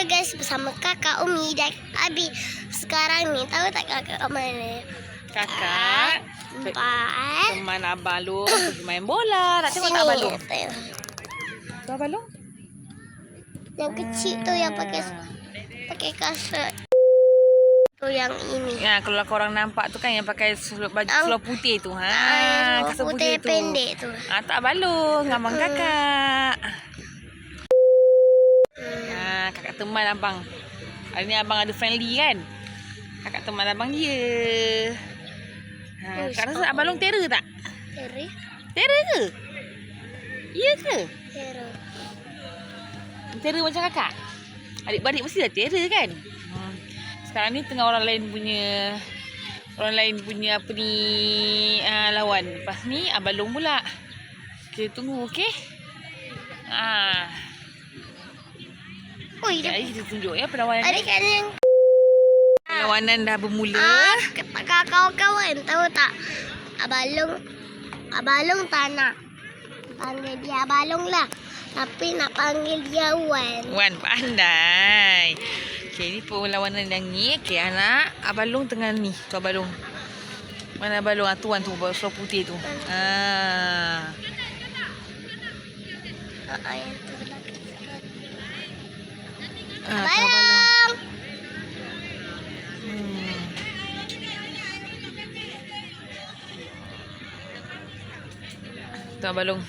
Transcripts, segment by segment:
guys, bersama kakak Umi dan Abi. Sekarang ni tahu tak kakak kat mana? Kakak teman Abang Long pergi main bola. Nak tengok tak Abang Long? Tu Abang Long? Yang kecil tu yang pakai kasut. Tu yang ini. Ya, kalau korang nampak tu kan yang pakai baju seluar putih tu. Kasut putih tu. pendek tu. Tak Abang Long, abang kakak. Kakak teman abang. Hari ni abang ada friendly kan? Kakak teman abang dia. Kakak rasa Abang Long terror tak? Terror? Terror ke? Ya ke? Terror. Terror macam kakak? Adik-beradik mesti dah terror kan? Sekarang ni tengah orang lain punya apa ni lawan. Lepas ni Abang Long pula. Kita tunggu, okey? Kita tunjuk ya perlawanan. Adik kan yang perlawanan dah bermula. Kawan-kawan tahu tak? Abang Long tak nak panggil dia Abang Long lah. Tapi nak panggil dia Wan. Wan pandai. Okey, ni perlawanan yang ni. Okey, anak Abang Long tengah ni. Tu Abang Long. Mana Abang Long? Tu Wan tu, seluar putih tu. Yang tu belakang. Abang Long. Tu Abang Long.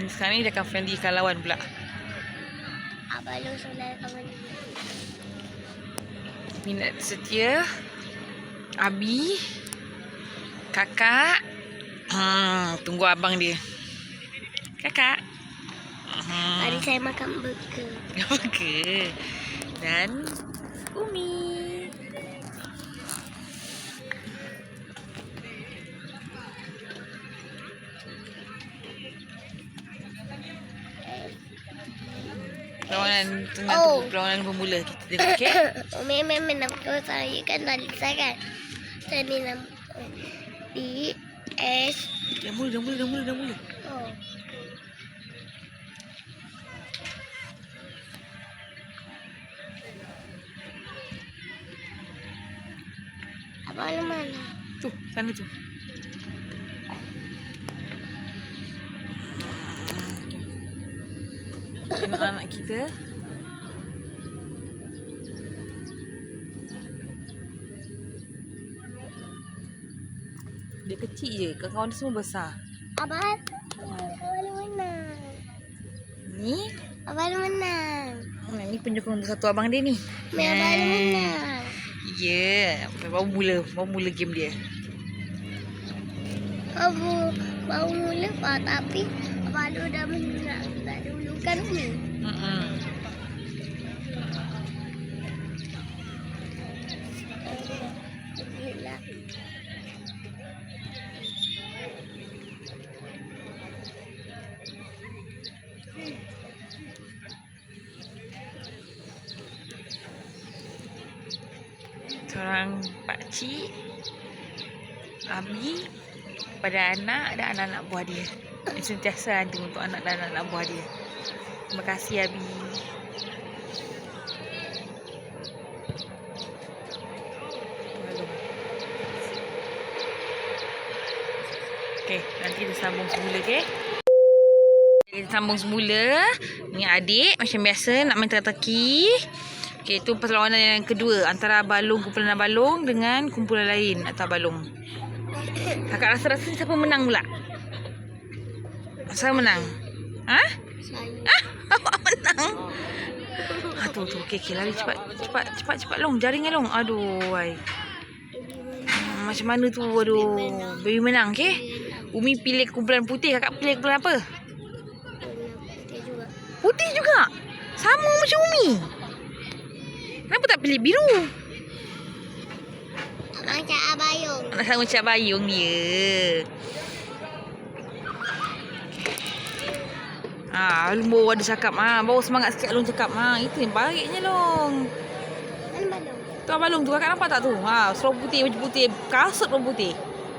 Sekarang ni dia akan friendly lawan pula. Abang Long sudah kawan. Minat setia. Abi. Kakak. Tunggu abang dia. Kakak. Tadi saya makan burger. Burger. Dan Umi. Perlawanan bermula kita tengok, okey? Memang nama saya kan tadi saya kan. Saya ni nama BS. Dah mula. Oh. Abang Long mana? Tu, sana tu. Anak-anak kita. Dia kecil je, kawan-kawan dia semua besar. Abang Long menang. Ni? Abang Long menang. Ni penyokong satu abang dia ni. Abang Long menang. Ya, baru mula game dia. Baru mula tapi Abang Long dah menang. Dah dulukan ni. Seorang pakcik, Abi, pada anak dan anak-anak buah dia. Dia sentiasa ada untuk anak dan anak buah dia. Terima kasih Abi. Okey, nanti kita sambung semula, okey? Kita sambung semula. Ni adik macam biasa nak main teka-teki. Okey, itu perlawanan yang kedua antara kumpulan Abang Long dengan kumpulan lain atau Abang Long. Kakak rasa siapa menang pula? Saya menang. Awak menang. Tu okey lari cepat Long, jaringnya Long. Aduh, wai. Macam mana tu? Aduh, baby menang, okey? Umi pilih kumpulan putih, kakak pilih kumpulan apa? Putih juga. Sama macam Umi. Kenapa tak pilih biru? Macam Abayong. Nak sama macam Abayong dia. Long ada cakap. Bawa semangat sikit Long cakap. Itu yang baiknya Long. Mana Abang Long? Tu Abang Long tu kakak nampak tak tu? Seluar putih, baju putih, kasut pun putih.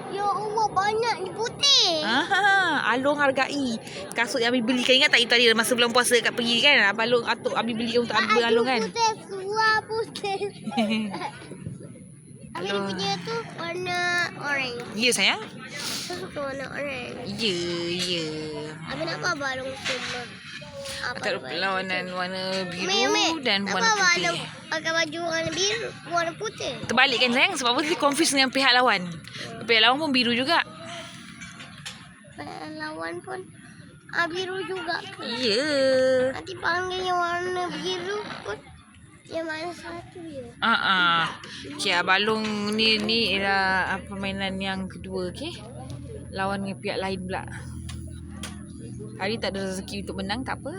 Ya Allah, banyak ni putih. Along hargai. Kasut yang Abi belikan, ingat tak itu tadi masa bulan puasa kat pergi kan? Along atuk Abi belikan untuk Abi Along kan? Putih, suar putih. Abi Aduh. punya tu warna orange. Ya sayang? Saya suka warna orange. Ya. Abi nak apa balong semua? Tak lupa lawanan warna biru Umi, dan nak warna apa putih. pakai baju warna biru, warna putih. Terbalik kan sayang? Sebab apa kita confuse dengan pihak lawan? Pihak lawan pun biru juga. Lawan pun biru juga ke? Ya. Nanti panggil yang warna biru pun yang mana satu ya? Okay, balong ni ialah permainan yang kedua, okey. Lawan dengan pihak lain pula. Hari tak ada rezeki untuk menang, tak apa.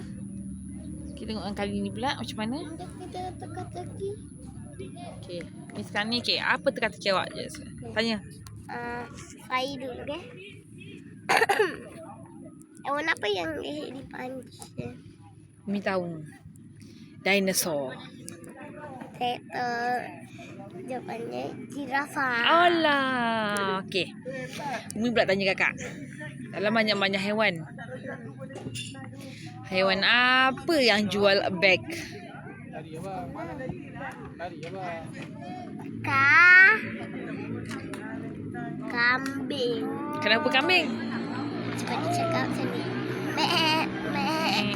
Kita tengok yang kali ni pula macam mana. Kita teka-teki. Okey. Ni sekarang ni okey, apa teka-teki awak? Tanya. Saya dulu ke? Hewan apa yang dipancing? Mi tahu. Dinosaur. Jawapannya jirafah. Alah. Okey. Umi pula tanya kakak. Dalam banyak-banyak haiwan. Haiwan apa yang jual beg? Kambing. Kenapa kambing? Cepat cakap macam ni.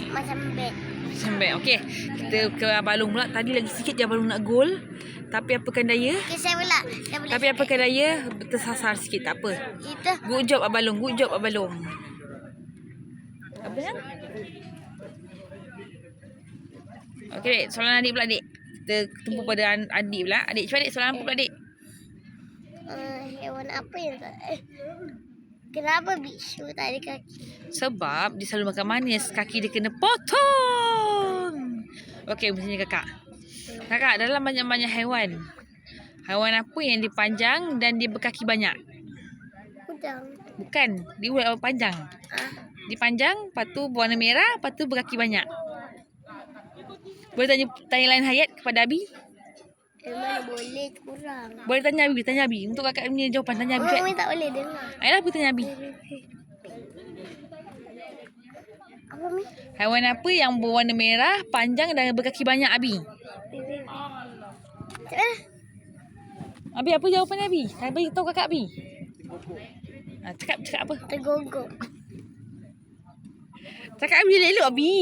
Macam beg. Macam beg. Okey. Kita ke balong pula. Tadi lagi sikit je balong nak gol. Tapi apakan daya? Okay, saya pula. Tapi apakan daya? Tersasar sikit. Tak apa. Kita Good job Abalong. Good job Abalong. Apa yang? Okey, Dek. Soalan adik pula, Dek. Kita tumpu pada adik pula. Adik, cuba Dek. Soalan apa pula, Dek? hewan apa yang tak... Kenapa bisu tak ada kaki? Sebab dia selalu makan manis. Kaki dia kena potong. Okey, misalnya kakak. Kakak, dalam banyak-banyak haiwan. Haiwan apa yang dia panjang dan dia berkaki banyak? Udang. Bukan. Dia ulat panjang. Dia panjang, lepas tu berwarna merah, lepas tu berkaki banyak. Boleh tanya lain hayat kepada Abi? Mana boleh kurang. Boleh tanya Abi. Untuk kakak punya jawapan, tanya Abi. Umi tak boleh dengar. Ayolah, apa tanya Abi? Apa Mi? Haiwan apa yang berwarna merah, panjang dan berkaki banyak, Abi? Abi, apa jawapan Abi? Abi tahu kakak Abi? Cakap apa? Tergogok. Cakap Abi elok Abi.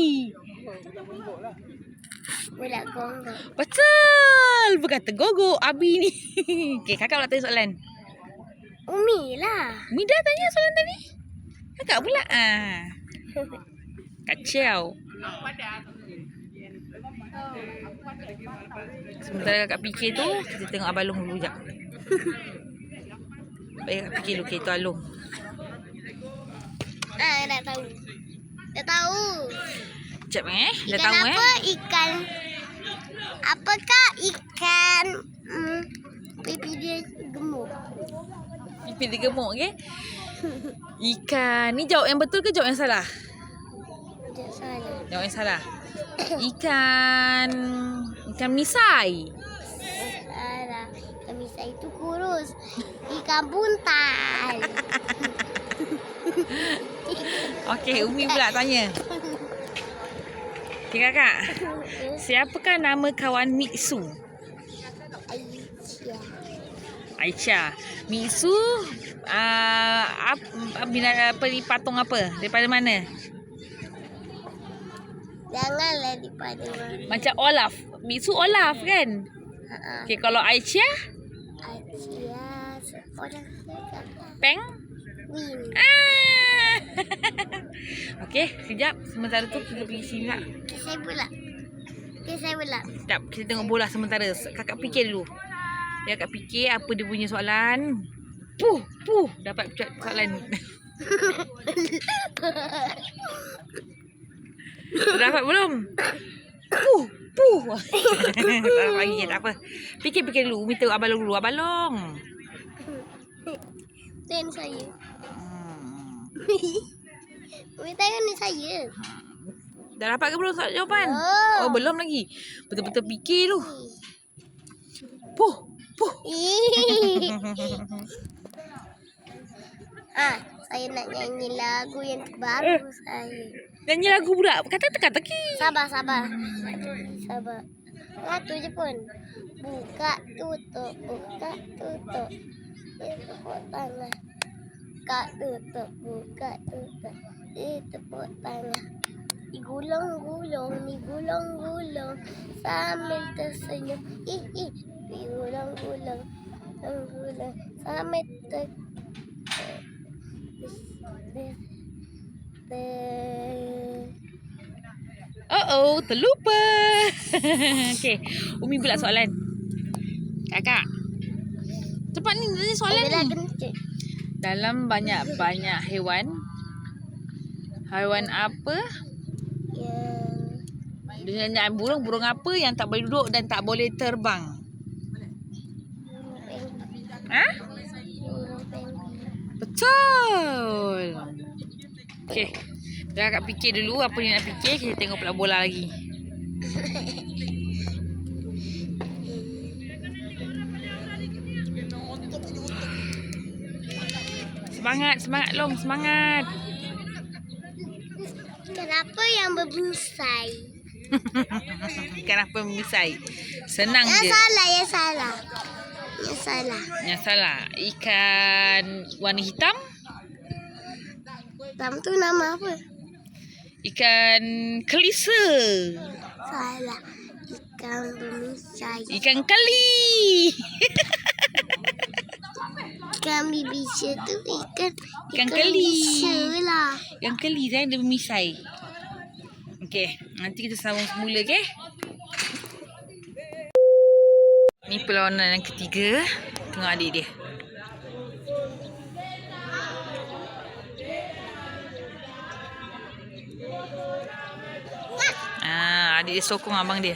Budak gonggok. Betul. Bukan tergogok Abi ni. Okey, kakak pula tanya soalan. Umi lah. Umi dah tanya soalan tadi. Kakak pula. Kacau. Sementara kakak fikir tu, kita tengok Abalong dulu sekejap. Baik kakak fikir dulu, okay, tu Along. Dah tahu. Dah tahu. Sekejap dah Ikan tahu apa? Ikan. Apakah ikan pipi dia gemuk? Pipi dia gemuk, okey? Ikan. Ni jawab yang betul ke jawab yang salah? Tak salah. Jawab yang salah. Ikan misai. Salah. Ikan misai itu kurus. Ikan buntal. Okey, Umi pula tanya. Okey kakak. Siapakah nama kawan Mitsu? Aisyah. Mitsu patung apa? Daripada mana? Janganlah daripada mana. Macam Olaf. Mitsu Olaf kan? Okey, kalau Aisyah? Aisyah. Orang cakap. Peng? Win. Okey, sekejap. Sementara tu kita pergi sini lah. Saya pula. Sekejap, kita tengok bola sementara. Kakak fikir dulu. Dia kakak fikir apa dia punya soalan. Puh. Dapat soalan. Dapat belum? Puh. Tak lagi, tak apa. Fikir dulu. Umi tengok Abalong dulu. Abalong. Dan saya. Umi tanya ni saya. Dah dapat ke belum jawapan? Oh, belum lagi. Betul-betul fikir tu. Puh. Saya nak nyanyi lagu yang terbaru saya. Nyanyi lagu pula. Kata teka-teki. Sabar. Sabar. Satu je pun. Buka tutup. Tepuk tangan. Buka tutup. Tepuk tangan. Digulung-gulung sambil tersenyum. Digulung-gulung sambil terlupa. Okey, Umi pula soalan. Kakak. Cepat ni tanya soalan ni. Dalam banyak-banyak haiwan apa dengan burung apa yang tak boleh duduk dan tak boleh terbang? Betul. Okey. Dah Kakak fikir dulu apa dia nak fikir. Kita tengok pula bola lagi. Semangat Long, semangat. Kenapa yang bermisai? Kenapa memisai? Senang je. Yang salah. Ikan warna hitam. Hitam tu nama apa? Ikan kelisa. Salah. Ikan bermisai. Ikan keli. Ikan bibisa tu Ikan keli. Bibisa lah. Ikan keli dia bermisai. Okey, nanti kita sambung semula, okey? Ni perlawanan yang ketiga. Tengok adik dia. Adik dia sokong abang dia.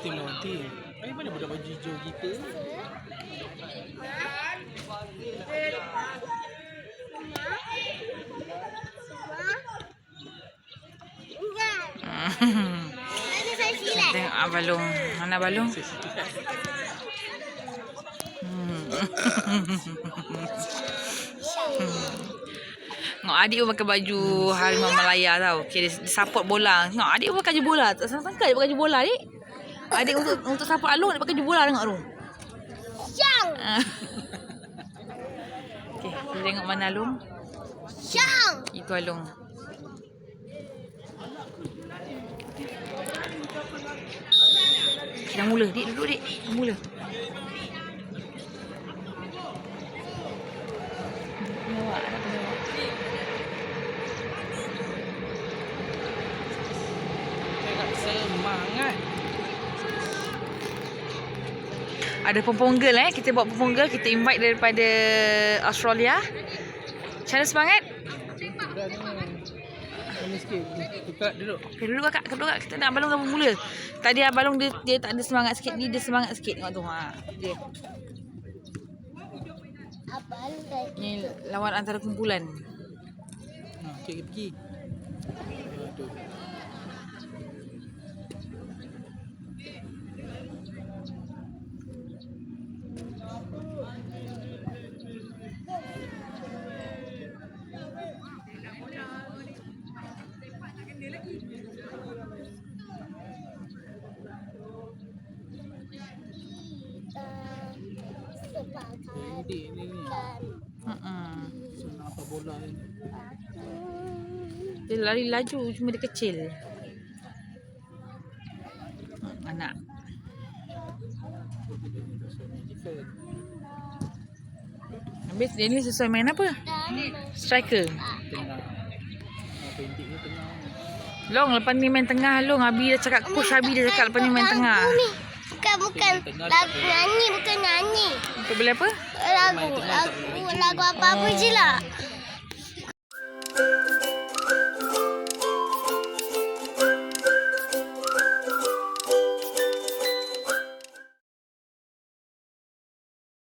Tengok nanti. Mana budak baju hijau kita? Tengok balung. Mana balung? Tengok adik pun pakai baju Harimau Malaya tau. Okay, dia support bola. Tengok adik pun pakai baju bola. Tak sangka dia pakai baju bola adik. Adik untuk support Alung dia pakai baju bola, tengok Alung. Syang. Okay, kita tengok mana Alung. Syang. Itu Alung. Dah mula. Dik, duduk dik. Dah mula. Semangat. Ada pemponggel kita buat pemponggel. Kita invite daripada Australia. Macam mana semangat? Sikit. Tukar duduk. Okay, duduk kakak. Kita nak balung dah mula. Tadi balung dia tak ada semangat sikit. Ni dia semangat sikit. Tengok tu. Dia. Ni lawan antara kumpulan. Okey, pergi. Aduh. Ni. Senang apa bola ni. Dia lari laju, cuma dia kecil. Anak. Habis dia ni sesuai main apa? Striker. Tengah. Pendek ni tengah. Long, lepas ni main tengah Long. Abi dah cakap, Coach Abi dah cakap lepas ni main tengah. Bukan. Lagu nyanyi, bukan nyanyi. Kau boleh apa? Lagu apa-apa je lah.